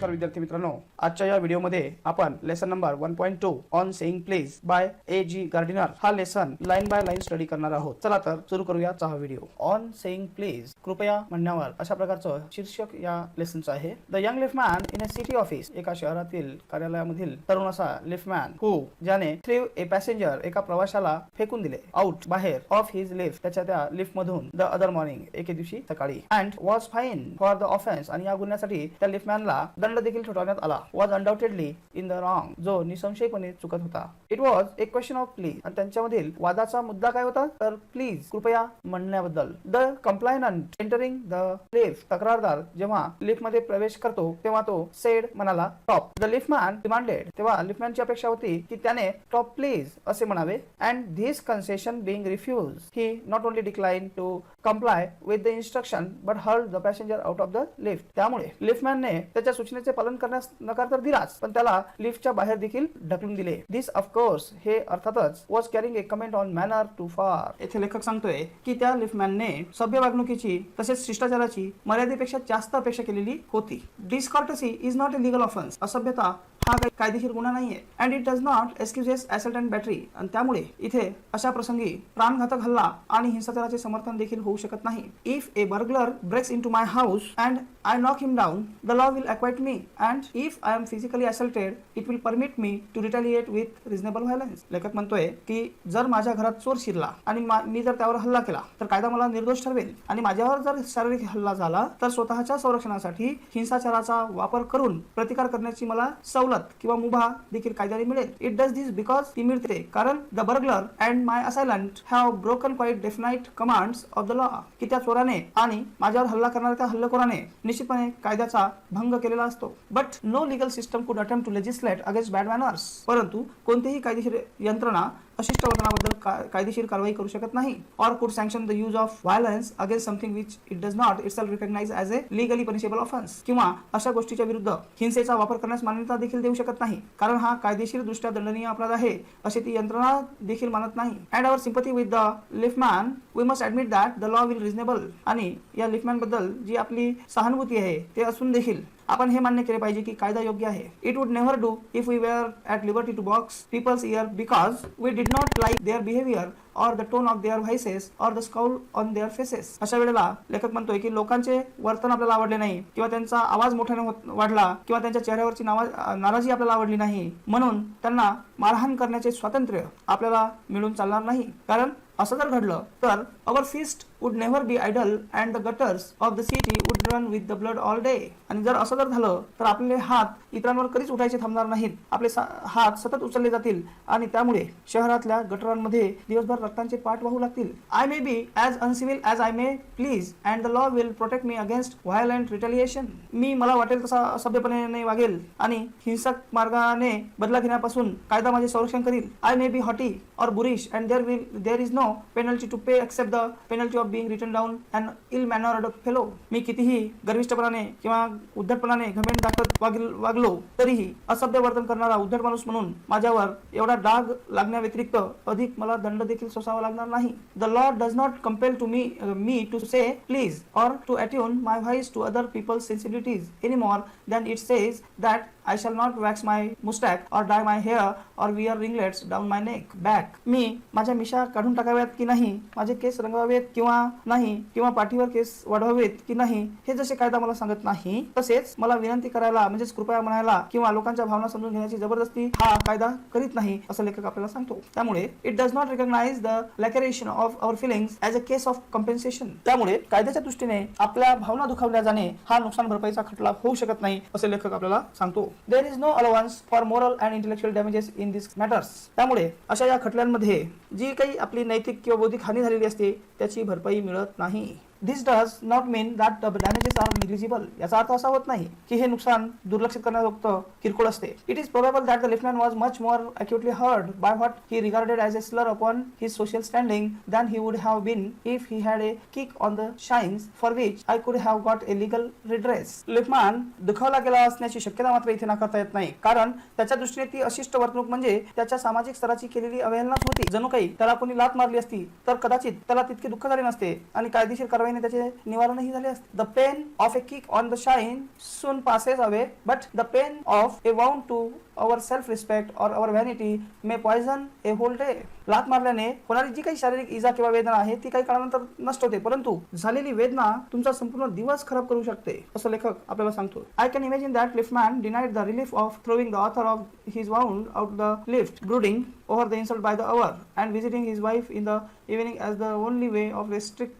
नमस्कार विद्यार्थी मित्रांनो, आजच्या या व्हिडिओमध्ये आपण lesson number 1.2 on saying please by A.G. Gardiner हा lesson line by line study करणार आहोत। चला तर सुरू करूया आजचा हा व्हिडिओ। ऑन सेइंग प्लीज, कृपया म्हणण्यावर अशा प्रकारचं शीर्षक या लेसनचं आहे। The young liftman in a city office, एका शहरातील कार्यालयामधील तरुण असा लिफ्टमॅन हू ज्याने थ्रीव ए पॅसेंजर, एका प्रवाशाला फेकून दिले आउट बाहेर ऑफ हिज लिफ्ट, त्याच्या त्या लिफ्ट मधून द अदर मॉर्निंग, एके दिवशी सकाळी, and was fine for the offence, आणि या गुन्ह्यासाठी त्या लिफ्टमॅनला दंड देखील ठोठावण्यात आला। Was undoubtedly in the wrong, जो निसंशयपणे चुकत होता। It was a question of please, आणि त्यांच्यामधील वादाचा मुद्दा काय होता तर प्लीज, कृपया म्हणण्याबद्दल। द कंप्लायनंट एंटरिंग द लिफ्ट, तक्रारदार जेव्हा लिफ्ट मध्ये प्रवेश करतो तेव्हा तो सेड म्हणाला टॉप। द लिफ्टमॅन डिमांडेड, तेव्हा लिफ्टमॅनची अपेक्षा होती की त्याने टॉप प्लीज असे म्हणावे। And this concession being refused, he not only decline to comply with the instruction but hurled the passenger out of the lift, त्यामुळे लिफ्टमॅनने त्याच्या सूचनेचे पालन करण्यास नकार तर दिलाच, पण त्याला लिफ्टच्या बाहेर देखील ढकलून दिले। दिस ऑफकोर्स, हे अर्थातच was carrying a comment on manner too far, येथे लेखक सांगतोय की त्या लिफ्टमॅनने सभ्य वागणुकीची तसेच शिष्टाचाराची मर्यादेपेक्षा जास्त अपेक्षा केलेली होती। Discourtesy is not a legal offence, असभ्यता हा कायदेशीर गुन्हा नाहीये। And it does not excuses assault and battery, आणि त्यामुळे इथे अशा प्रसंगी प्राणघातक हल्ला आणि हिंसाचाराचे समर्थन देखील होऊ शकत नाही। If a burglar breaks into my house and I knock him down, the law will acquit me, and if I am physically assaulted, it will permit me to retaliate with reasonable violence. लेखक म्हणतोय की जर माझ्या घरात चोर शिरला आणि मी जर त्यावर हल्ला केला तर कायदा मला निर्दोष ठरवेल, आणि माझ्यावर जर शारीरिक हल्ला झाला तर स्वतःच्या संरक्षणासाठी हिंसाचाराचा वापर करून प्रतिकार करण्याची मला सवलत किंवा मुभा देखील कायद्याने मिळेल। इट डज दिस बिकॉज, ती मिळते कारण the burglar and my assailant have broken quite definite commands of the law, की त्या चोराने आणि माझ्यावर हल्ला करणाऱ्या त्या हल्लेखोराने निश्चितपणे कायद्याचा भंग केलेला असतो। But no legal system could attempt to legislate against bad manners, परंतु कोणतीही कायदेशीर यंत्रणा अशिष्ट वर्तनाबद्दल कायदेशीर कारवाई करू शकत नाही। Or could sanction the use of violence against something which it does not itself recognize as a legally punishable offence, किंवा अशा गोष्टीच्या विरुद्ध हिंसेचा वापर करण्यास मान्यता देखील देऊ शकत नाही, कारण हा कायदेशीर दृष्ट्या दंडनीय अपराध आहे अशी ती यंत्रणा देखील मानत नाही। And our sympathy with the liftman, we must admit that the law will reasonable, आणि या लिफ्टमॅन बद्दल जी आपली सहानुभूती आहे ते असून देखील आपण हे मान्य केले पाहिजे की कायदा योग्य आहे। It would never do if we were at liberty to box people's ears because we did not like their behaviour or the tone of their voices or the scowl on their faces. अशा वेळेला लेखक म्हणतोय की लोकांचे वर्तन आपल्याला आवडले नाही, किंवा त्यांचा आवाज मोठ्याने वाढला, किंवा त्यांच्या चेहऱ्यावरची नाराजी आपल्याला आवडली नाही, म्हणून त्यांना मारहाण करण्याचे स्वातंत्र्य आपल्याला मिळून चालणार नाही। कारण असं जर घडलं तर our fist would never be idle and the gutters of the city would run with the blood all day, आणि जर असं जर झालं तर आपले हात इतरांवर कधीच उठायचे थांबणार नाहीत, आपले हात सतत उचलले जातील आणि त्यामुळे शहरातल्या गटरांमध्ये दिवसभर रक्तांचे पाठ वाहू लागतील। I may be as uncivil as I may please and the law will protect me against violent retaliation, मी मला वाटेल तसा असभ्यपणे वागेल आणि हिंसक मार्गाने बदला घेण्यापासून कायदा माझे संरक्षण करील। I may be haughty or boorish and there is no penalty to pay except the penalty of being written down and ill mannered fellow, मी कितीही गर्विष्ठपणाने किंवा उद्धटपणाने घमेंड दाखवत वागलो तरीही असभ्य वर्तन करणारा उद्धट माणूस म्हणून माझ्यावर एवढा डाग लागण्याव्यतिरिक्त अधिक मला दंड देखील सोसावा लागणार नाही। The law does not compel to me to say please or to attune my voice to other people's sensibilities any more than it says that I shall not wax my mustache or dye my hair or wear ringlets down my neck back, मी माझ्या मिशा काढून टाकाव्यात की नाही, माझे केस रंगवावेत किंवा नाही, किंवा पाठीवर केस वाढवावेत की नाही, हे जसे कायदा मला सांगत नाही तसेच मला विनंती करायला म्हणजेच कृपया म्हणायला किंवा लोकांच्या भावना समजून घेण्याची जबरदस्ती हा कायदा करीत नाही असं लेखक आपल्याला सांगतो। त्यामुळे it does not recognise the laceration of our feelings as a case of compensation, त्यामुळे कायद्याच्या दृष्टीने आपल्या भावना दुखावल्या जाणे हा नुकसान भरपाईचा खटला होऊ शकत नाही असे लेखक आपल्याला सांगतो। There is no allowance for moral and intellectual damages in these matters, त्यामुळे अशा या खटल्यांमध्ये जी काही आपली नैतिक किंवा बौद्धिक हानी झालेली असते त्याची भरपाई मिळत नाही। This does not mean that the damages are negligible, याचा अर्थ असा होत नाही की हे नुकसान दुर्लक्षित करण्याजोगत किरकोळ असते। It is probable that the lieutenant was much more acutely hurt by what he regarded as a slur upon his social standing than he would have been if he had a kick on the shins for which I could have got a legal redress. Liftman दुखावला गेला असण्याची शक्यता मात्र इथे नाकारता येत नाही, कारण त्याच्या दृष्टीने ती अशिष्ट वर्तणूक म्हणजे त्याच्या सामाजिक स्तराची केलेली अवहेलनाच होती। जणू काही त्याला कोणी लात मारली असती तर कदाचित त्याला तितके दुःख झाले नसते आणि कायदेशीर कारवाई कारवाईने त्याचे निवारणही झाले असते. The pain of a kick on the shin soon passes away, but the pain of a wound to our self respect or our vanity may poison a whole day. लात मारल्याने होणारी जी काही शारीरिक इजा किंवा वेदना आहे ती काही काळानंतर नष्ट होते, परंतु झालेली वेदना तुमचा संपूर्ण दिवस खराब करू शकते, असं लेखक आपल्याला सांगतो. I can imagine that liftman denied the relief of throwing the author of his wound out the lift, brooding over the insult by the hour and visiting his wife in the evening as the only way of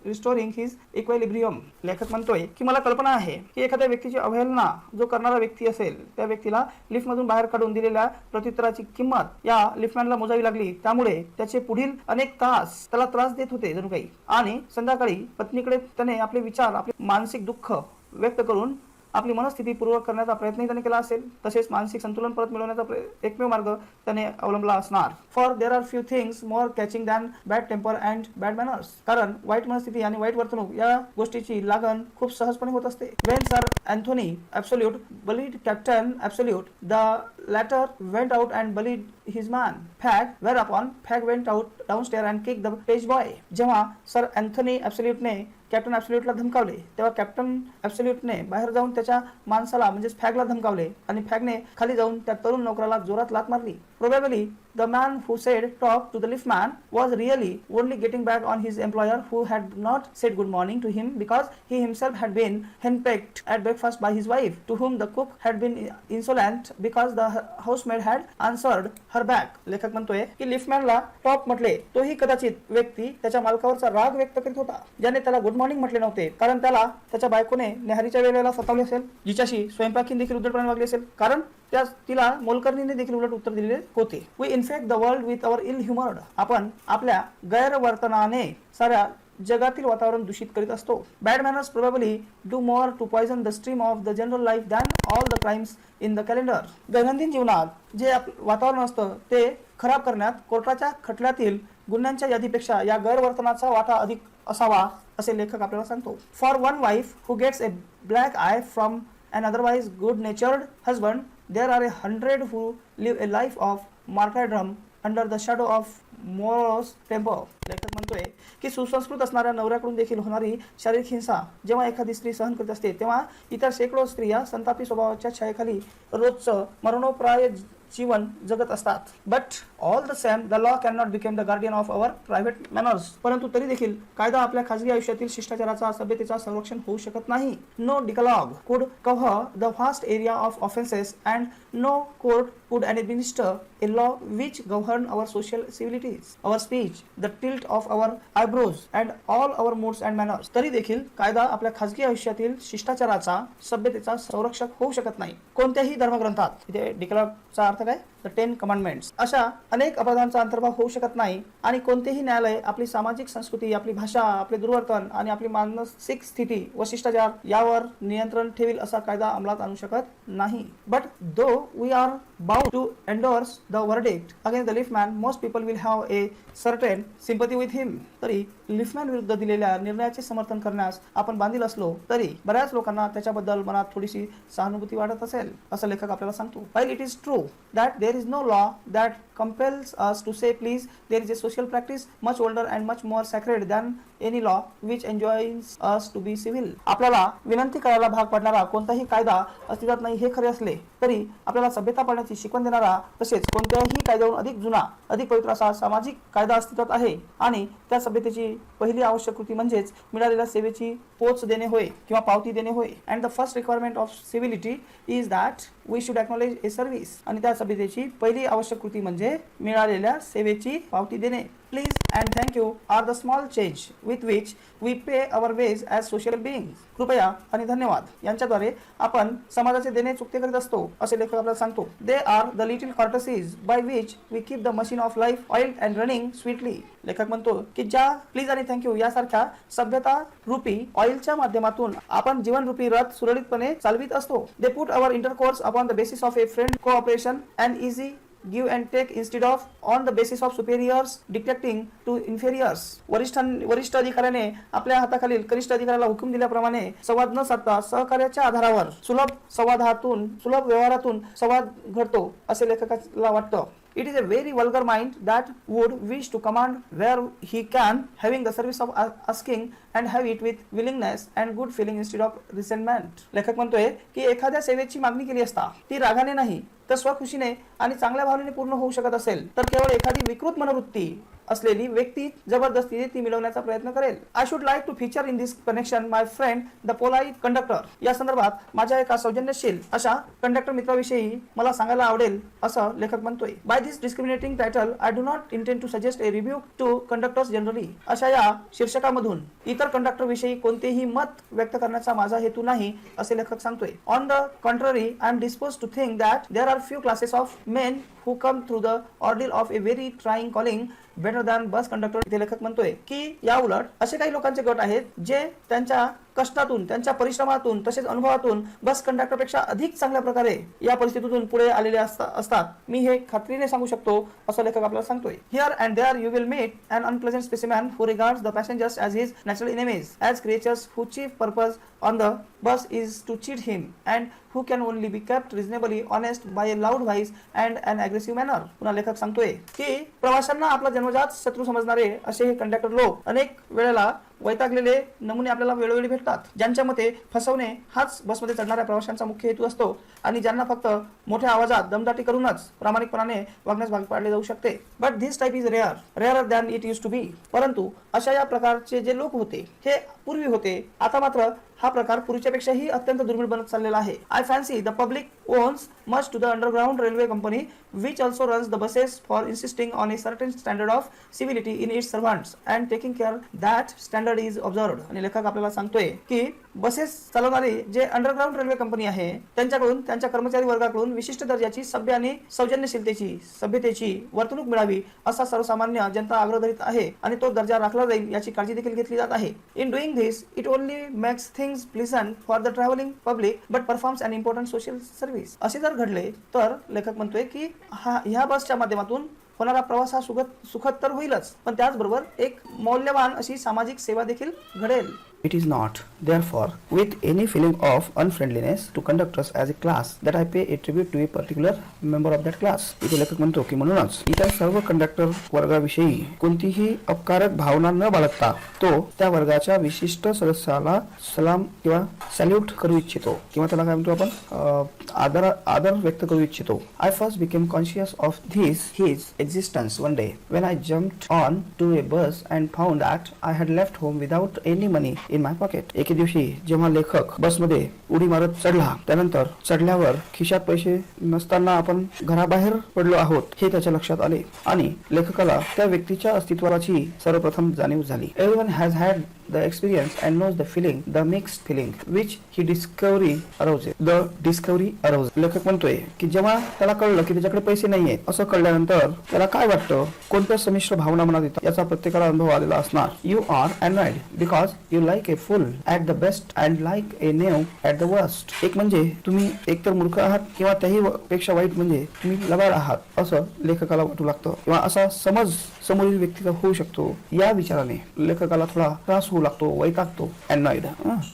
restoring his equilibrium. लेखक म्हणतोय की मला कल्पना आहे की एखाद्या व्यक्तीची अवहेलना जो करणारा व्यक्ती असेल त्या व्यक्तीला लिफ्ट मधून बाहेर काढून दिलेल्या प्रत्युत्तराची किंमत या लिफ्टमॅनला मोजावी लागली, त्यामुळे त्याचे पुढील अनेक तास त्याला त्रास देत होते जणू काही. आणि संध्याकाळी पत्नीकडे त्याने आपले विचार, आपले मानसिक दुःख व्यक्त करून आपली मनस्थिती पूर्वक करण्याचा प्रयत्नही त्याने केला असेल. तसेच मानसिक संतुलन परत मिळवण्याचा एकमेव मार्ग त्याने अवलंबला असणार. For there are few things more catching than bad temper and bad manners. कारण वाईट मनस्थिती आणि वाईट वर्तणूक या गोष्टीची लागण खूप सहजपणे होत असते. Wien sir Anthony absolute bullied Captain Absolute, the latter went out and bullied his man Fag, whereupon Fag went out downstairs and kicked the page boy. जेव्हा सर अँथोनी ॲब्सोल्यूटने कॅप्टन ॲब्सोल्यूटला धमकावले तेव्हा कॅप्टन ॲब्सोल्यूटने बाहेर जाऊन त्याच्या माणसाला म्हणजेच फॅगला धमकावले आणि फॅगने खाली जाऊन त्या तरुण नोकराला जोरात लात मारली. Probably the man who said talk to the liftman was really only getting back on his employer who had not said good morning to him because he himself had been henpecked at breakfast by his wife, to whom the cook had been insolent because the housemaid had answered her back. लेखक म्हणतोय की लिफ्टमॅनला top म्हटले तोही कदाचित व्यक्ती त्याच्या मालकावरचा राग व्यक्त करीत होता, ज्याने त्याला गुड मॉर्निंग म्हटले नव्हते कारण त्याला त्याच्या बायकोने न्याहारीच्या वेळेला सतावले असेल, जिच्याशी स्वयंपाकीन देखील उद्धटपणे वागले असेल, कारण तिला मोलकरणीने देखील उलट उत्तर दिलेले होते. We infect the world with our ill humoured. आपण आपल्या गैरवर्तनाने साऱ्या जगातील वातावरण दूषित करीत असतो. Bad manners probably do more to poison the stream of the general life than all the crimes in the calendar. दैनंदिन जीवनात जे वातावरण असतं ते खराब करण्यात कोर्टाच्या खटल्यातील गुन्ह्यांच्या यादीपेक्षा या गैरवर्तनाचा वाटा अधिक असावा, असे लेखक आपल्याला सांगतो. For one wife who gets a black eye from an otherwise good-natured husband, there are 100 who live a life of martyrdom under the shadow of morose temper. लेखक म्हणतोय की सुसंस्कृत असणाऱ्या नवऱ्याकडून देखील होणारी शारीरिक हिंसा जेव्हा एखादी स्त्री सहन करत असते तेव्हा इतर शेकडो स्त्रिया संतापी स्वभावाच्या छायेखाली रोजचं मरणोप्राय जीवन जगत असतात. But all the same the law can not became the guardian of our private manners. परंतु तरी देखील कायदा आपल्या खाजगी आयुष्यातील शिष्टाचाराचा, सभ्यतेचा संरक्षण होऊ शकत नाही. No decalogue could cover the vast area of offences and no court could administer a law which govern our social civilities, our speech, the tilt of our eyebrows and all our moods and manners. तरी देखील कायदा आपल्या खाजगी आयुष्यातील शिष्टाचाराचा, सभ्यतेचा संरक्षक होऊ शकत नाही. कोणत्याही धर्मग्रंथात, इथे डिक्लॉगचा अर्थ काय, द 10 कमांडमेंट्स, अशा अनेक अपराधांचा अंतर्भाव होऊ शकत नाही आणि कोणतेही न्यायालय आपली सामाजिक संस्कृती, आपली भाषा, आपले दुर्वर्तन आणि आपली मानसिक स्थिती व शिष्टाचार यावर नियंत्रण ठेवील असा कायदा अंमलात आणू शकत नाही. But though we are bound to endorse the verdict against the liftman, most people will have a certain sympathy with him. तरी लिफ्टमॅन विरुद्ध दिलेल्या निर्णयाचे समर्थन करण्यास आपण बांधील असलो तरी बऱ्याच लोकांना त्याच्याबद्दल मनात थोडीशी सहानुभूती वाटत असेल, असं लेखक आपल्याला सांगतो. While it is true that there is no law that compels us to say please, there is a social practice much older and much more sacred than any law which enjoins us to be civil. आपल्याला विनंती करायला भाग पडणारा कोणताही कायदा अस्तित्वात नाही हे खरे असले तरी आपल्याला सभ्यता पाळण्याची शिकवण देणारा तसेच कोणत्याही कायद्याहून अधिक जुना, अधिक पवित्र असा सामाजिक कायदा अस्तित्वात आहे आणि त्या सभ्यतेची पहिली आवश्यक कृती म्हणजेच मिळालेल्या सेवेची पोच देणे होय किंवा पावती देणे होय. And the first requirement of civility is that we should acknowledge a service. आणि त्या सभ्यतेची पहिली आवश्यक कृती म्हणजे मिळालेल्या सेवेची पावती देणे. Please and thank you are the small change with which we pay our ways as social beings. कृपया आणि धन्यवाद यांच्याद्वारे आपण समाजाचे देणे चुकते करीत असतो, असे लेखक आपल्याला सांगतो. They are the little courtesies by which we keep the machine of life oiled and running sweetly. लेखक म्हणतो की ज्या प्लीज आणि थँक्यू यासारख्या सभ्यता रूपी ऑइलच्या माध्यमातून आपण जीवन रूपी रथ सुरळीतपणे चालवित असतो. They put our intercourse upon the basis of a friend cooperation and easy give and take instead of on the basis of superiors dictating to inferiors. वरिष्ठ अधिकाऱ्याने आपल्या हाताखालील कनिष्ठ अधिकाऱ्याला हुकूम दिल्याप्रमाणे संवाद न साधता सहकार्याच्या आधारावर सुलभ व्यवहारातून संवाद घडतो, असे लेखकाला वाटतं. It is a very vulgar mind that would wish to command where he can, having the service of asking and have it with willingness and good feeling instead of resentment. लेखक म्हणतोय की एखाद्या सेवेची मागणी केली असता ती रागाने नाही तर स्वखुशीने आणि चांगल्या भावनेने पूर्ण होऊ शकत असेल तर केवळ एखादी विकृत मनोवृत्ती असलेली व्यक्ती जबरदस्तीने ती मिळवण्याचा प्रयत्न करेल. I should like to feature in this connection my friend the polite conductor. या संदर्भात माझ्या एका सौजन्यशील अशा कंडक्टर मित्राविषयी मला सांगायला आवडेल असं लेखक म्हणतोय. By this discriminating title I do not intend to suggest a review to conductors generally. अशा या शीर्षकामधून इतर कंडक्टर विषयी कोणतेही मत व्यक्त करण्याचा माझा हेतू नाही असे लेखक सांगतोय. On the contrary I am dispose to think that there are few classes of men who come through the ordeal of a very trying calling better than bus conductor. इथे लेखक म्हणतोय की या उलट असे काही लोकांचे गट आहेत जे त्यांच्या कष्टातून त्यांच्या परिश्रमातून तसेच अनुभवातून बस कंडक्टर पेक्षा अधिक चांगल्या प्रकारे या परिस्थितीतून पुढे आलेले असतात. मी हे खात्रीने सांगू शकतो असं लेखक आपल्याला सांगतोय. Here and there you will meet an unpleasant specimen who regards the passengers as his natural enemies, as creatures whose chief purpose on the bus is to cheat him and who can only be kept reasonably honest by a loud voice and an aggressive manner. पुन्हा लेखक सांगतोय की प्रवाशांना आपला जन्मजात शत्रू समजणारे असे हे कंडक्टर लोक अनेक वेळेला वैतागलेले नमुने आपल्याला वेळोवेळी भेटतात, ज्यांच्या मते फसवणे हाच बसमध्ये चढणाऱ्या प्रवाशांचा मुख्य हेतू असतो आणि ज्यांना फक्त मोठ्या आवाजात दमदाटी करूनच प्रामाणिकपणाने वागण्यास भाग पाडले जाऊ शकते. But this type is rare than it use to be. परंतु अशा या प्रकारचे जे लोक होते हे पूर्वी होते, आता मात्र हा प्रकार पूर्वीच्या पेक्षाही अत्यंत दुर्मिळ बनत चाललेला आहे. I fancy the public owns much to the underground railway company which also runs the buses for insisting on a certain standard of civility in its servants and taking care that standard is observed. आणि लेखक आपल्याला सांगतोय की buses चालवणारी जे underground railway company आहे त्यांच्याकडून त्यांच्या कर्मचारी वर्गाकडून विशिष्ट दर्जाची सभ्य आणि सौजन्यशीलतेची सभ्यतेची वर्तणूक मिळावी असा सर्वसामान्य जनता आग्रह धरीत आहे आणि तो दर्जा राखला जाईल याची काळजी देखील घेतली जात आहे. In doing this it only makes things pleasant for the travelling public but performs an important social service. असे जर घडले तर लेखक म्हणतोय की ह्या बसच्या माध्यमातून होणारा प्रवास हा सुखद तर होईलच, पण त्याचबरोबर एक मौल्यवान अशी सामाजिक सेवा देखील घडेल. It is not, therefore, with any feeling of unfriendliness to conductors as a class that I pay a tribute to a particular member of that class. इथे लेखक म्हणतो की म्हणूनच इतर सर्व कंडक्टर वर्गाविषयी कोणतीही अपकारक भावना न बाळगता तो त्या वर्गाच्या विशिष्ट सदस्याला सलाम किंवा सॅल्यूट करू इच्छितो किंवा त्याला काय म्हणतो आपण आदर व्यक्त करू इच्छितो. I first became conscious of his existence one day when I jumped on to a bus and found that I had left home without any money in my pocket. एके दिवशी जेव्हा लेखक बसमध्ये उडी मारत चढला त्यानंतर चढल्यावर खिशात पैसे नसताना आपण घराबाहेर पडलो आहोत हे त्याच्या लक्षात आले आणि लेखकाला त्या व्यक्तीच्या अस्तित्वाची सर्वप्रथम जाणीव झाली. Everyone has had the experience and knows the feeling, the mixed feeling which he discovery arouses. लेखक म्हणतोय की जेव्हा त्याला कळलं की त्याच्याकडे पैसे नाहीयेत असं कळल्यानंतर त्याला काय वाटतं, कोणत्या संमिश्र भावना मनात येतात याचा प्रत्येकाला अनुभव आलेला असणार. You are annoyed because you like a fool at the best and like a knave at the worst. एक म्हणजे तुम्ही एकतर मूर्ख आहात किंवा त्याही पेक्षा वाईट म्हणजे तुम्ही लबाड आहात असं लेखकाला वाटू लागतं किंवा असा समज समोरील व्यक्तीचा होऊ शकतो. या विचाराने लेखकाला थोडा त्रास होऊ लागतो, वैतागतो, annoyed.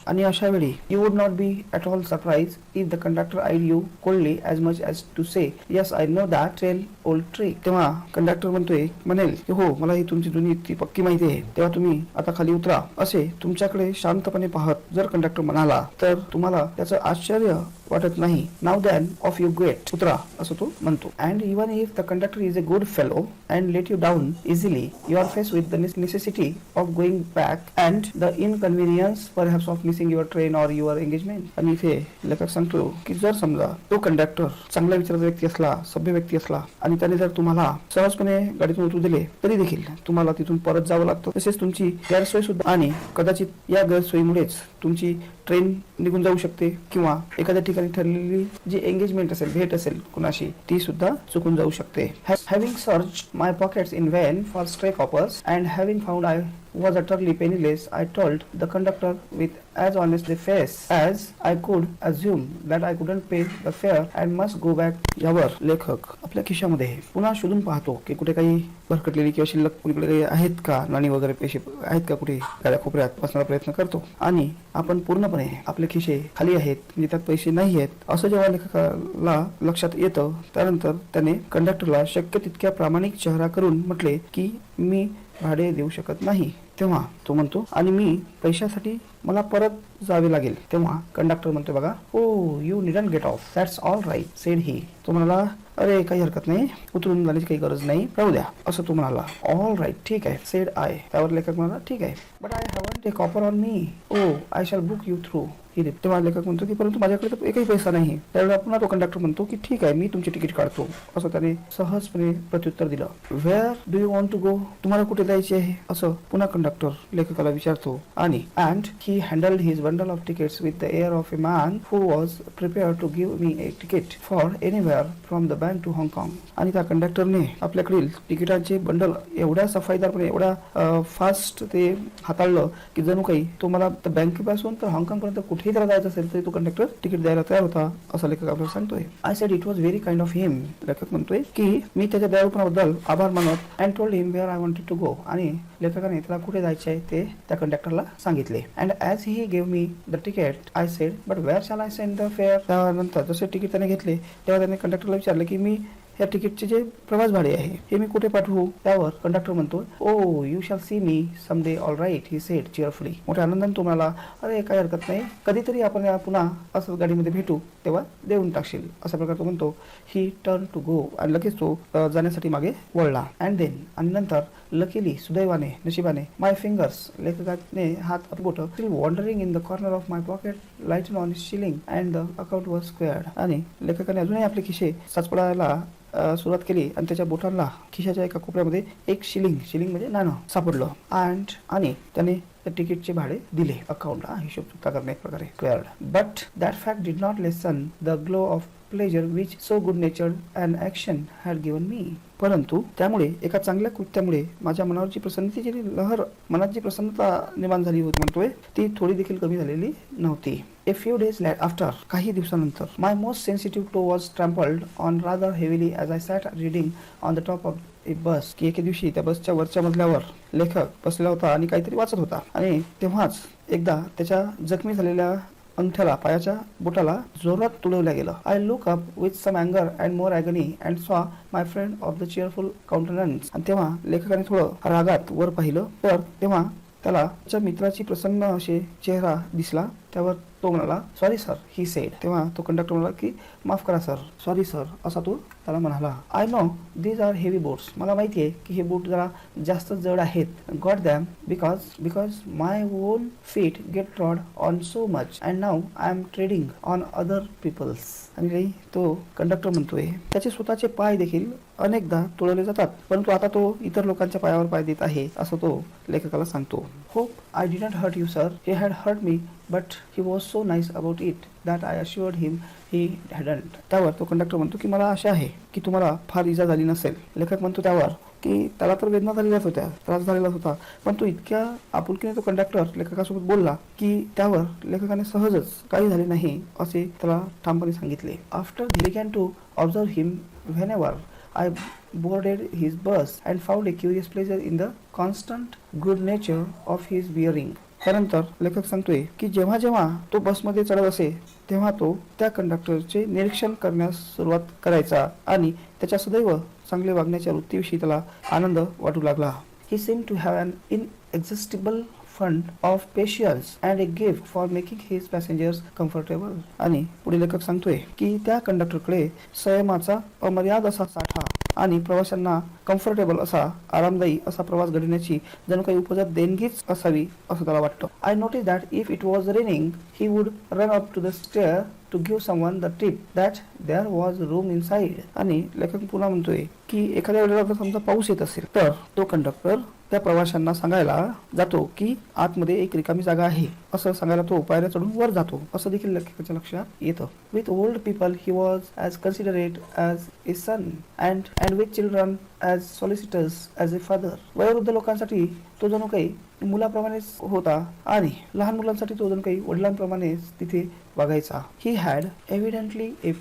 आणि अशा वेळी you would not be at all surprised if the conductor eyed you coldly as much as to say yes I know that old trick. तेव्हा कंडक्टर म्हणेल की हो मला ही तुमची जुनी ती पक्की माहिती आहे, तेव्हा तुम्ही आता खाली उतरा असे तुमच्याकडे शांतपणे पाहत जर कंडक्टर म्हणाला तर तुम्हाला त्याचं आश्चर्य वाटत नाही. Now then off you get उतरा असं तो म्हणतो. And even if the conductor is a good fellow and let you down easily you are face with the necessity of going back and the inconvenience perhaps of missing your train or your engagement. आणि इथे लेखक सांगतो की जर समजा तो conductor चांगल्या विचाराचा व्यक्ती असला, सभ्य व्यक्ती असला आणि त्याने जर तुम्हाला सहजपणे गाडीतून उतरू दिले तरी देखील तुम्हाला तिथून परत जावं लागतं. तसेच तुमची गैरसोय सुद्धा आणि कदाचित या गैरसोयीमुळेच तुमची ट्रेन निघून जाऊ शकते किंवा एखाद्या ठिकाणी ठरलेली जी एंगेजमेंट असेल, भेट असेल कुणाशी, ती सुद्धा चुकून जाऊ शकते. Having searched my pockets in vain for stray coppers and having found I was utterly penniless, I told the conductor with as honest a face as I could assume that I couldn't pay the fare and must go back. यावर लेखक आपल्या खिशामध्ये पुन्हा शोधून पाहतो की कुठे काही भरकटलेली किंवा शिल्लक कुणीकडे काही आहेत का, नाणी वगैरे पैसे आहेत का कुठे गाड्या कोपऱ्यात बसण्याचा प्रयत्न करतो. आणि आपण पूर्णपणे आपले खिशे खाली आहेत, म्हणजे त्यात पैसे नाही आहेत असं जेव्हा लेखकाला लक्षात येतं, त्यानंतर त्याने कंडक्टरला शक्य तितक्या प्रामाणिक चेहरा करून म्हटले की मी भाडे देऊ शकत नाही. तेव्हा तो म्हणतो आणि मी पैशासाठी मला परत जावे लागेल. तेव्हा कंडक्टर म्हणतो बघा, oh you needn't get off, that's all right said he. तो म्हणाला अरे काही हरकत नाही, उतरून जाण्याची काही गरज नाही, राहू द्या असं तो म्हणाला. ऑल राईट ठीक आहे सेड आय. त्यावर लेखक म्हणाला ठीक आहे, but I haven't a copper on me, oh I shall book you through. तेव्हा लेखक म्हणतो की परंतु माझ्याकडे तर एकही पैसा नाही. त्यावेळेला पुन्हा तो कंडक्टर म्हणतो की ठीक आहे मी तुमची तिकीट काढतो असं त्याने सहजपणे प्रत्युत्तर दिलं. Where do you want to go, तुम्हाला कुठे जायचे आहे असं पुन्हा कंडक्टर लेखकाला विचारतो. आणि and he handled his bundle of tickets with the air of a man who was prepared to give me a ticket for anywhere from the bank to हाँगकाँग. आणि त्या कंडक्टरने आपल्याकडील तिकिटांचे बंडल एवढ्या सफाईदारपणे एवढ्या फास्ट ते हाताळलं की जणू काही तो मला बँकेपासून तर हाँगकाँग पर्यंत कुठे त्याला जायचं असेल तरी तो कंडक्टर तिकीट द्यायला तयार होता असं लेखक आपल्याला सांगतोय. I said it was very kind of him. लेखक म्हणतोय की मी त्याच्या दयाळूपणाबद्दल आभार मानत and told him where I wanted to go. आणि लेखकाने त्याला कुठे जायचे आहे ते त्या कंडक्टरला सांगितले. And as he gave me the ticket I said but where shall I send the fair. त्यानंतर जसे तिकीट त्याने घेतले तेव्हा त्याने कंडक्टरला विचारले की मी या तिकीटचे जे प्रवास भाडे आहे हे मी कुठे पाठवू. त्यावर कंडक्टर म्हणतो oh you shall see me someday all right he said cheerfully. मोठ्या आनंदाने तो म्हणाला अरे काही हरकत नाही, कधीतरी आपण पुन्हा असं गाडीमध्ये भेटू तेव्हा देऊन टाकशील अशा प्रकारे तो म्हणतो. ही टर्न टू गो आणि लगेच तो जाण्यासाठी मागे वळला. अँड देन आणि नंतर लकीली सुदैवाने नशिबाने माय फिंगर्स लेखकाने हात बोट still wandering in the corner of my pocket lighten on shilling and the account was squared. आणि लेखकाने अजूनही आपले खिशे साचपडायला सुरुवात केली आणि त्याच्या बोटांना खिशाच्या एका कोपऱ्यामध्ये एक शिलिंग म्हणजे नाणं सापडलं. आणि त्याने तिकीटचे भाडे दिले. अकाउंटला हिशोब चुकता करणे एक प्रकारे squared. But that fact did not lesson the glow of pleasure which so good नेचर्ड and action had given me. परंतु त्यामुळे एका चांगल्या कृत्यामुळे माझ्या मनावरची प्रसन्नतेची लहर, मनात जी प्रसन्नता निर्माण झाली होती म्हणतोय ती थोडी देखील कमी झालेली नव्हती. A few days after, काही दिवसानंतर, my most sensitive toe was trampled on rather heavily as I sat reading on the top of a bus. की एके दिवशी त्या बसच्या वरच्या मजल्यावर लेखक बसलेला होता आणि काहीतरी वाचत होता आणि तेव्हाच एकदा त्याच्या जखमी झालेल्या अंगठ्याला पायाच्या बोटाला जोरात तुडवल्या गेलं. I look up with some अँगर and more agony and saw my friend of the cheerful countenance. आणि तेव्हा लेखकाने थोडं रागात वर पाहिलं तर तेव्हा त्याला त्याच्या मित्राची प्रसन्न असे चेहरा दिसला. त्यावर तो म्हणाला सॉरी सर ही सेड. तेव्हा तो कंडक्टर म्हणाला की माफ करा सर, सॉरी सर असा तो त्याला म्हणाला. I know these are heavy boots, मला माहिती आहे की हे बोट जरा जास्त जड आहेत. God damn because my own feet get trod on so much and now I am treading on other peoples. आणि तो कंडक्टर म्हणतोय त्याचे स्वतःचे पाय देखील अनेकदा तुळवले जातात, परंतु आता तो इतर लोकांच्या पायावर पाय देत आहे असं तो लेखकाला सांगतो. Hope I didn't hurt you sir, he had hurt me but he was so nice about it that I assured him he hadn't. त्यावर तो कंडक्टर म्हणतो की मला आशा आहे की तुम्हाला फार इजा झाली नसेल. लेखक म्हणतो त्यावर की त्याला तर वेदना झालेल्याच होत्या, त्रास झालेलाच होता, पण तो इतक्या आपुलकीने तो कंडक्टर लेखकासोबत बोलला की त्यावर लेखकाने सहजच काही झाले नाही असे त्याला ठामपणे सांगितले. After they began to observe him whenever I boarded his bus and found a curious pleasure in the constant good nature of his bearing. त्यानंतर लेखक सांगतोय की जेव्हा जेव्हा तो बसमध्ये चढत असे तेव्हा तो त्या कंडक्टरचे निरीक्षण करण्यास सुरुवात करायचा आणि त्याच्या सदैव चांगले वागण्याच्या वृत्तीविषयी त्याला आनंद वाटू लागला. He seemed to have an inexhaustible fund of patience and a gift for making his passengers comfortable. आणि पुढे लेखक सांगतोय की त्या कंडक्टरकडे संयमाचा अमर्याद असा साठा आणि प्रवाशांना कम्फर्टेबल असा आरामदायी असा प्रवास घडविण्याची जणू काही उपजत देणगीच असावी असं त्याला वाटतं. I notice that if it was raining he would run up to the stair to give someone the tip that there was room inside. आणि लेखक पुन्हा म्हणतोय की एखाद्या वेळेला जर समजा पाऊस येत असेल तर तो कंडक्टर त्या प्रवाशांना सांगायला जातो की आतमध्ये एक रिकामी जागा आहे असं सांगायला तो पायऱ्या चढून वर जातो असं देखील लेखकाच्या लक्षात येतं. With old people he was as considerate as a son and with children as solicitous as a father. वयोवृद्ध लोकांसाठी तो जणू काही मुलाप्रमाणेच होता आणि लहान मुलांसाठी तो जणू काही वडिलांप्रमाणेच तिथे वागायचा. He had evidently a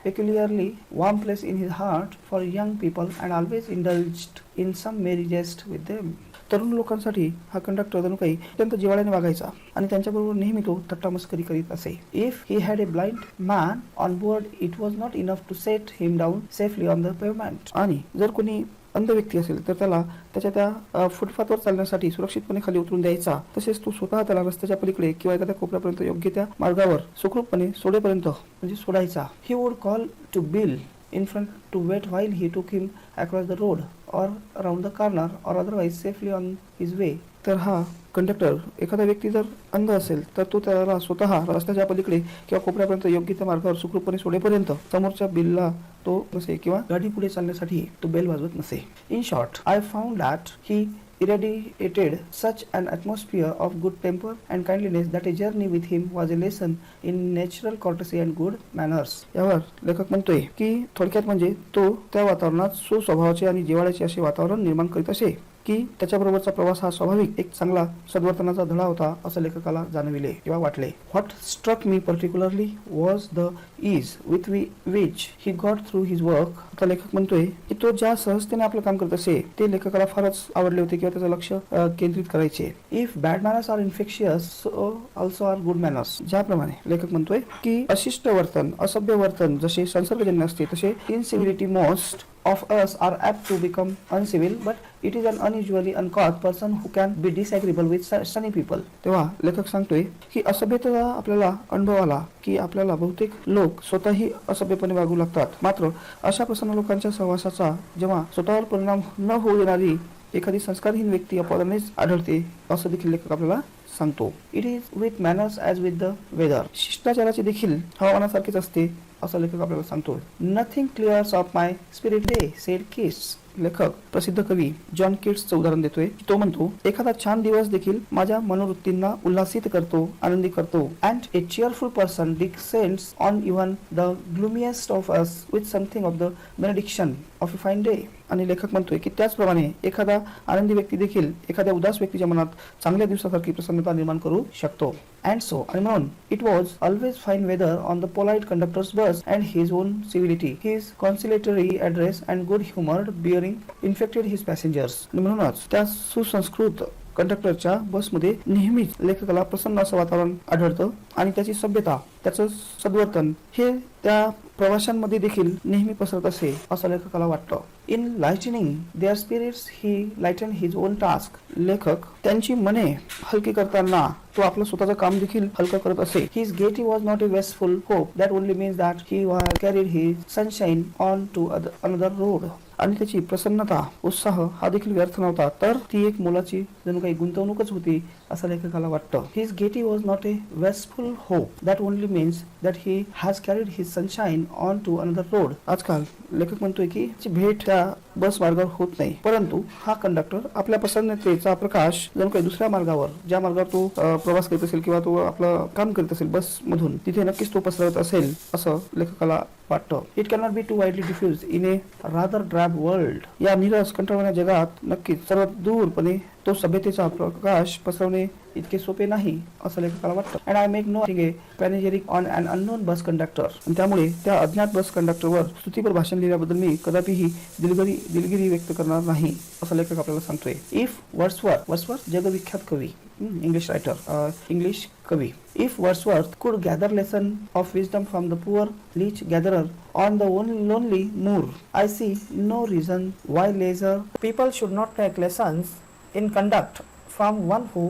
peculiarly warm place in his heart for young people and always indulged in some merry jest with them. तरुण लोकांसाठी हा कंडक्टर जणू काही अत्यंत जिव्हाळ्याने वागायचा आणि त्यांच्याबरोबर नेहमी तो थट्टा मस्करी करीत असे. If he had a blind man on board it was not enough to set him down safely on the pavement. आणि जर कोणी अंध व्यक्ती असेल तर त्याला त्याच्या त्या फुटपाथवर चालण्यासाठी सुरक्षितपणे खाली उतरून द्यायचा. तसेच तो स्वतः त्याला रस्त्याच्या पलीकडे किंवा एखाद्या कोपऱ्यापर्यंत योग्य त्या मार्गावर सुखरूपपणे सोडेपर्यंत म्हणजे सोडायचा. He would call to Bill in front to wait while he took him across the road or around the corner or otherwise safely on his way. तर हा कंडक्टर एखादा व्यक्ती जर अंध असेल तर तो त्याला स्वतः रस्त्याच्या पलीकडे किंवा कोपऱ्यापर्यंत योग्य त्या मार्गावर सुखरूपपणे सोडेपर्यंत समोरच्या बिलला तो नसे किंवा गाडी पुढे चालण्यासाठी तो बेल वाजवत नसे. In short I found that he irradiated such an atmosphere of good temper and kindliness that a journey with him was a lesson in natural courtesy and good manners. यावर लेखक म्हणतोय की थोडक्यात म्हणजे तो त्या वातावरणात सुस्वभावाचे आणि जिव्हाळ्याचे असे वातावरण निर्माण करीत असे की त्याच्याबरोबरचा प्रवास हा स्वाभाविक एक चांगला सद्वर्तनाचा धडा होता असं लेखकाला जाणविले किंवा वाटले. What struck me particularly was the ease with which he got through his work. आता लेखक म्हणतोय की तो ज्या सहजतेने आपलं काम करत असे ते लेखकाला फारच आवडले होते किंवा त्याचं लक्ष केंद्रित करायचे. If bad manners are infectious so also are good manners. ज्याप्रमाणे लेखक म्हणतोय की अशिष्ट वर्तन असभ्य वर्तन जसे संसर्गजन्य असते तसे इनसिव्हिलिटी most of us are apt to become uncivil, but it is an unusually uncouth person who can be disagreeable with sunny people. तेव्हा लेखक सांगतोय की असभ्यता आपल्याला अनुभव आला की आपल्याला बहुतेक लोक स्वतःही असभ्यपणे वागू लागतात. मात्र अशा प्रसन्न लोकांच्या सहवासाचा जेव्हा स्वतःवर परिणाम न होऊ देणारी एखादी संस्कारहीन व्यक्ती अपवादानेच आढळते असं देखील लेखक आपल्याला सांगतो. It is with manners as with the weather. शिष्टाचाराचे देखील हवामानासारखेच असते असं लेखक आपल्याला सांगतो. Nothing clears off my spirit day said Keats. लेखक प्रसिद्ध कवी जॉन किट्सचं उदाहरण देतोय. तो म्हणतो एखादा छान दिवस देखील माझ्या मनोवृत्तींना उल्हासित करतो, आनंदी करतो. And a cheerful person descends on even the glummest of us with something of the benediction of a fine day. आणि लेखक म्हणतोय की त्याचप्रमाणे एखादा आनंदी व्यक्ती देखील एखाद्या उदास व्यक्तीच्या मनात चांगल्या दिवसासारखी प्रसन्नता निर्माण करू शकतो. And so, आणि म्हणून it was always fine weather on the polite conductor's bus and his own civility, his conciliatory address and good humored bearing infected his passengers. आणि म्हणूनच त्या सुसंस्कृत कंडक्टरच्या बसमध्ये नेहमीच लेखकाला प्रसन्न असं वातावरण आढळतं आणि त्याची सभ्यता त्याचं सद्वर्तन हे त्या प्रवाशांमध्ये देखील नेहमी पसरत असे असं लेखकाला वाटतं. In lightening their spirits he lightens his own task. लेखक त्यांची मने हलकी करताना तो आपलं स्वतःचं काम देखील हलकं करत असे. His gaiety was not a wasteful hope that only means that he was carried his sunshine on to another road. आणि त्याची प्रसन्नता उत्साह हा देखील व्यर्थ नव्हता तर ती एक मोलाची जणू काही गुंतवणूकच होती असं लेखकाला वाटतं. His gaiety was not a wasteful hope that only means that he has carried his sunshine on to another road. आजकाल लेखक म्हणतोय की भेट त्या बस मार्गावर होत नाही परंतु हा कंडक्टर आपल्या प्रसन्नतेचा प्रकाश जणू काही दुसऱ्या मार्गावर ज्या मार्गावर तो प्रवास करीत असेल किंवा तो आपलं काम करीत असेल बस मधून तिथे नक्कीच तो पसरत असेल असं लेखकाला वाटतं. It cannot be too widely diffuse in a rather drab world. या निरस कंटाळवाण्या जगात नक्कीच सर्वात दूरपणे तो सभ्यतेचा प्रकाश पसरवणे इतके सोपे नाही असं लेखकाला वाटतं. And I make no a panegyric on an unknown bus conductor. त्यामुळे त्या अज्ञात बस कंडक्टरवर स्तुतीपर भाषण लिहिल्याबद्दल मी कदापिही दिलगिरी व्यक्त करणार नाही असं लेखक आपल्याला सांगतोय. इफ वर्ड्सवर्थ जगविख्यात कवी इंग्लिश रायटर इंग्लिश कवी. If Wordsworth could gather lesson of wisdom from the poor leech gatherer on the lonely moor, I see no reason why laser people should not take lessons in conduct from one who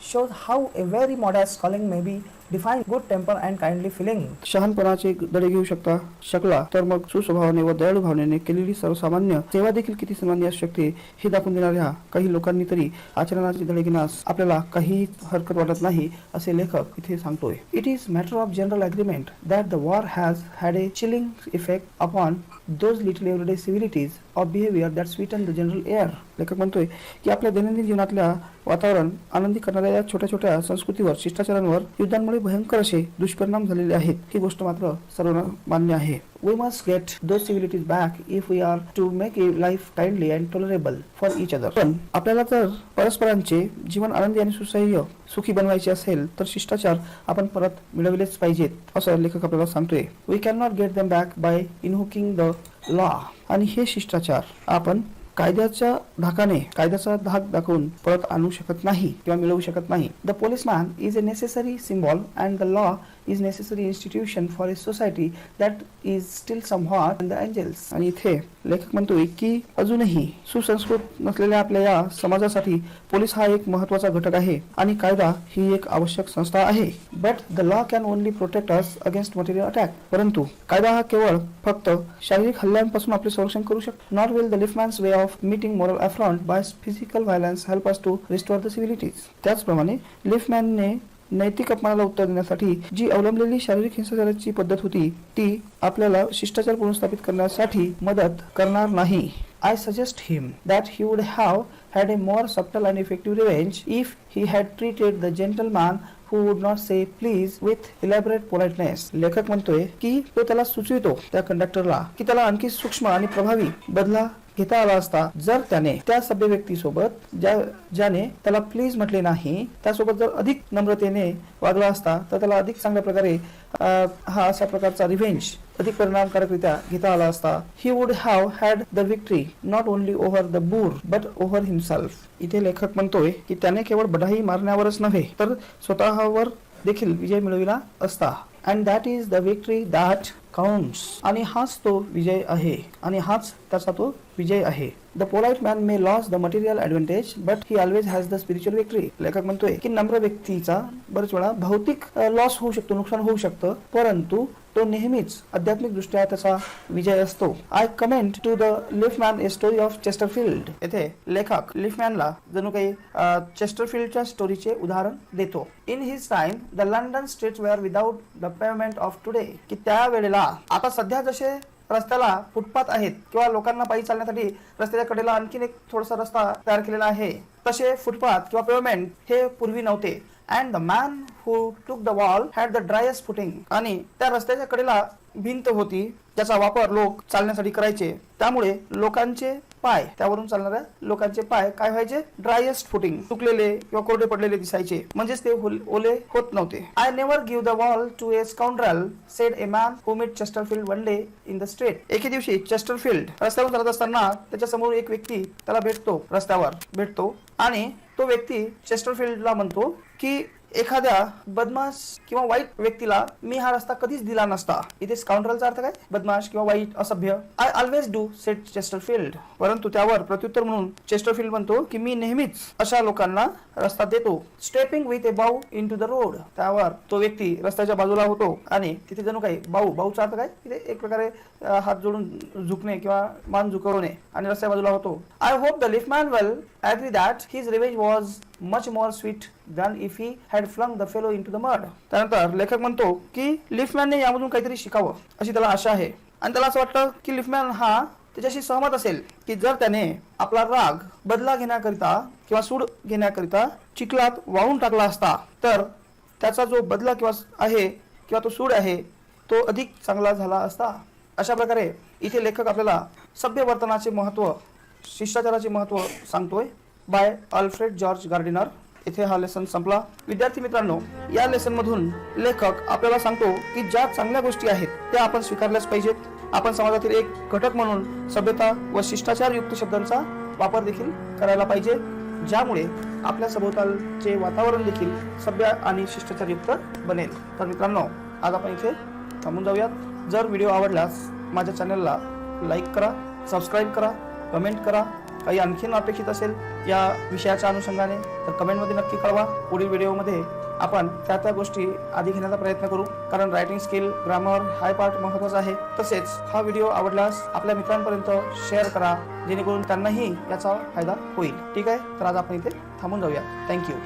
shows how a very modest calling may be defined good temper and kindly feeling. शहाणपणाचे धडे घेऊ शकला तर मग सुस्वभावाने व दयाळू भावनेने केलेली सर्वसामान्य सेवा देखील किती सन्माननीय असू शकते हे दाखवून देणाऱ्या काही लोकांनी तरी आचरणाचे धडे घेण्यास आपल्याला काही हरकत वाटत नाही असे लेखक इथे सांगतोय. It is matter of general agreement that the war has had a chilling effect upon those little everyday civilities of behaviour that sweeten the general air. लेखक म्हणतोय की आपल्या दैनंदिन जीवनातल्या वातावरण आनंदी करणाऱ्या या छोट्या छोट्या संस्कृतीवर शिष्टाचारांवर युद्धांमुळे त्यामुळे भयंकर असे दुष्परिणाम झालेले आहेत ही गोष्ट मात्र सर्वांना मान्य आहे. We must get those civilities back if we are to make a life kindly and tolerable for each other. पण आपल्याला तर परस्परांचे जीवन आनंदी आणि सुसह्य सुखी बनवायचे असेल तर शिष्टाचार आपण परत मिळविलेच पाहिजेत असं लेखक आपल्याला सांगतोय. We cannot get them back by invoking the law. आणि हे शिष्टाचार आपण कायद्याच्या धाक दाखवून परत आणू शकत नाही किंवा मिळवू शकत नाही. The policeman is a necessary symbol and the law is necessary institution for a society that is still somewhat the angels. आणि इथे लेखक म्हणतोय की अजूनही सुसंस्कृत नसलेल्या आपल्या या समाजासाठी पोलीस हा एक महत्वाचा घटक आहे आणि कायदा ही एक आवश्यक संस्था आहे. But the law can only protect us against material attack. परंतु कायदा हा केवळ फक्त शारीरिक हल्ल्यांपासून आपले संरक्षण करू शकतो. Not will the liftman's way of meeting moral affront by physical violence help us to restore the civilities. त्याचप्रमाणे लिफ्टमॅनने नैतिक अपमानाला उत्तर देण्यासाठी जी अवलंबलेली शारीरिक हिंसाचाराची पद्धत होती ती आपल्याला शिष्टाचार पुनर्स्थापित करण्यासाठी मदत करणार नाही. I suggest him that he would have had a more subtle and effective revenge if he had treated the gentleman who would not say please with elaborate politeness. लेखक म्हणतोय की तो त्याला सुचवितो त्या कंडक्टरला की त्याला आणखी सूक्ष्म आणि प्रभावी बदला घेता आला असता जर त्याने त्या सभ्य व्यक्तीसोबत ज्याने त्याला प्लीज म्हटले नाही त्यासोबत जर अधिक नम्रतेने वागला असता तर त्याला अधिक चांगल्या प्रकारे हा अशा प्रकारचा रिव्हेंज अधिक परिणामकारकरित्या घेता आला असता. He would have had the victory not only over the boor but over himself. इथे लेखक म्हणतोय की त्याने केवळ बढाई मारण्यावरच नव्हे तर स्वतःवर देखील विजय मिळविला असता. And that is the victory that counts. आणि हाच तो विजय आहे आणि हाच त्याचा तो विजय आहे. The polite man may loss the material advantage but he always has the spiritual victory. लेखक म्हणतोय की नम्र व्यक्तीचा बरेच वेळा भौतिक लॉस होऊ शकतो, नुकसान होऊ शकतं, परंतु तो नेहमीच आध्यात्मिक दृष्ट्या त्याचा विजय असतो. I comment to the liftman a story of Chesterfield. येथे लेखक लिफ्टमॅनला जणू काही चेस्टरफील्डच्या स्टोरीचे उदाहरण देतो. In his time the London streets were without the pavement of today. की त्या वेळेला आता सध्या जसे रस्त्याला फुटपाथ आहेत किंवा लोकांना पायी चालण्यासाठी रस्त्याच्या कडेला आणखीन एक थोडासा रस्ता तयार केलेला आहे तसे फुटपाथ किंवा पेवमेंट हे पूर्वी नव्हते. And the man who took the wall had the driest footing. आणि त्या रस्त्याच्या कडेला भिंत होती ज्याचा वापर लोक चालण्यासाठी करायचे त्यामुळे लोकांचे पाय त्यावरून चालणाऱ्या लोकांचे पाय काय व्हायचे ड्रायस्ट फुटिंग सुकलेले किंवा कोरडे पडलेले दिसायचे म्हणजेच ते ओले होत नव्हते. I never give the wall to a scoundrel said a man who met Chesterfield one day in the street. एके दिवशी चेस्टरफील्ड रस्त्यावर चालत असताना त्याच्या समोर एक व्यक्ती त्याला रस्त्यावर भेटतो आणि तो व्यक्ती चेस्टरफील्डला म्हणतो की एखाद्या बदमाश किंवा वाईट व्यक्तीला मी हा रस्ता कधीच दिला नसता. इथे स्काउंड्रलचा अर्थ काय बदमाश किंवा वाईट असभ्य. I always do sed Chesterfield. परंतु त्यावर प्रत्युत्तर म्हणून चेस्टरफील्ड म्हणतो की मी नेहमीच अशा लोकांना रस्ता देतो. स्टेपिंग विथ ए बाऊ इन टू द रोड. त्यावर तो व्यक्ती रस्त्याच्या बाजूला होतो आणि तिथे जणू काही बाऊचा अर्थ काय तिथे एक प्रकारे हात जोडून झुकणे किंवा मान झुकवणे आणि रस्त्या बाजूला होतो. I hope the liftman well agree that his revenge was much more sweet than if he had flung the fellow into the mud. त्यानंतर लेखक म्हणतो की लिफ्टमॅनने यामधून काहीतरी शिकावं अशी त्याला आशा आहे आणि त्याला असं वाटतं की लिफ्टमॅन हा त्याच्याशी सहमत असेल की जर त्याने आपला राग बदला घेण्याकरिता किंवा सूड घेण्याकरिता चिखलात वाहून टाकला असता तर त्याचा जो बदला किंवा तो सूड आहे तो अधिक चांगला झाला असता. अशा प्रकारे इथे लेखक आपल्याला सभ्य वर्तनाचे महत्व शिष्टाचाराचे महत्व सांगतोय बाय अल्फ्रेड जॉर्ज गार्डिनर. इथे हा लेसन संपला. विद्यार्थी मित्रांनो या लेसन मधून लेखक आपल्याला सांगतो की ज्या चांगल्या गोष्टी आहेत त्या आपण स्वीकारल्याच पाहिजेत. आपण समाजातील एक घटक म्हणून सभ्यता व शिष्टाचार युक्त शब्दांचा वापर देखील करायला पाहिजे ज्यामुळे आपल्या सभोवतालचे वातावरण देखील सभ्य आणि शिष्टाचार युक्त बनेल. तर मित्रांनो आज आपण इथे थांबून जाऊयात. जर व्हिडिओ आवडल्यास माझ्या चॅनलला लाईक करा, सबस्क्राईब करा, कमेंट करा. काही आणखीन अपेक्षित असेल या विषयाच्या अनुषंगाने तर कमेंटमध्ये नक्की कळवा. पुढील व्हिडिओमध्ये आपण त्या गोष्टी आधी घेण्याचा प्रयत्न करू कारण रायटिंग स्किल ग्रामर हाय पार्ट महत्त्वाचा आहे. तसेच हा व्हिडिओ आवडल्यास आपल्या मित्रांपर्यंत शेअर करा जेणेकरून त्यांनाही याचा फायदा होईल. ठीक आहे तर आज आपण इथे थांबून जाऊया. थँक्यू.